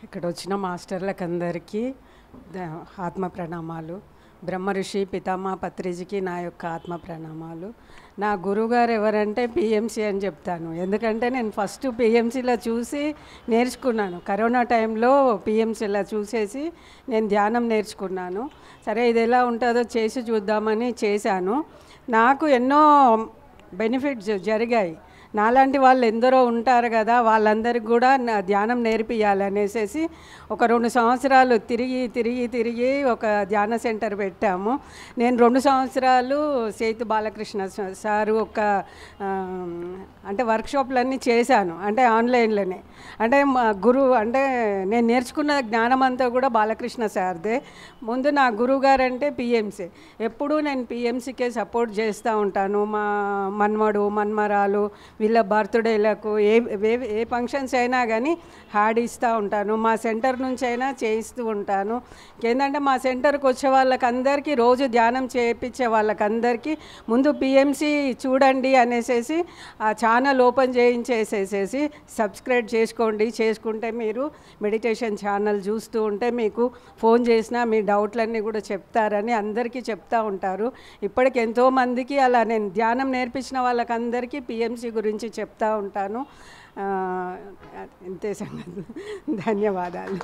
ఇక్కడ వచ్చిన మాస్టర్లకు అందరికీ ఆత్మ ప్రణామాలు. బ్రహ్మ ఋషి పితామహ పత్రిజీకి నా యొక్క ఆత్మ ప్రణామాలు. నా గురువుగారు ఎవరంటే పిఎంసి అని చెప్తాను. ఎందుకంటే నేను ఫస్ట్ పిఎంసిలో చూసి నేర్చుకున్నాను. కరోనా టైంలో పిఎంసిలో చూసేసి నేను ధ్యానం నేర్చుకున్నాను. సరే ఇది ఎలా ఉంటుందో చేసి చూద్దామని చేశాను. నాకు ఎన్నో బెనిఫిట్స్ జరిగాయి. నాలాంటి వాళ్ళు ఎందరో ఉంటారు కదా, వాళ్ళందరికీ కూడా ధ్యానం నేర్పియాలనేసి ఒక 2 సంవత్సరాలు తిరిగి ఒక ధ్యాన సెంటర్ పెట్టాము. నేను 2 సంవత్సరాలు సేతు బాలకృష్ణ సారు అంటే వర్క్షాప్లన్నీ చేశాను. అంటే ఆన్లైన్లోనే. అంటే మా గురువు అంటే నేను నేర్చుకున్న జ్ఞానం అంతా కూడా బాలకృష్ణ సార్దే. ముందు నా గురువు గారు అంటే పిఎంసి. ఎప్పుడూ నేను పిఎంసికే సపోర్ట్ చేస్తూ ఉంటాను. మా మన్మడు మన్మరాలు వీళ్ళ బర్త్డేలకు ఏ ఫంక్షన్స్ అయినా కానీ హ్యాడ్ ఇస్తూ ఉంటాను. మా సెంటర్ నుంచి అయినా చేయిస్తూ ఉంటాను. ఏంటంటే మా సెంటర్కి వచ్చే వాళ్ళకందరికీ రోజు ధ్యానం చేయించే వాళ్ళకందరికీ ముందు పిఎంసి చూడండి అనేసి ఆ ఛానల్ ఓపెన్ చేయించేసేసి సబ్స్క్రైబ్ చేసుకుంటే మీరు మెడిటేషన్ ఛానల్ చూస్తూ ఉంటే మీకు ఫోన్ చేసినా మీ డౌట్లన్నీ కూడా చెప్తారని అందరికీ చెప్తూ ఉంటారు. ఇప్పటికి ఎంతోమందికి అలా నేను ధ్యానం నేర్పించిన వాళ్ళకందరికీ పిఎంసి గురించి చెప్తూ ఉంటాను. ఇంతే సంగతి. ధన్యవాదాలు.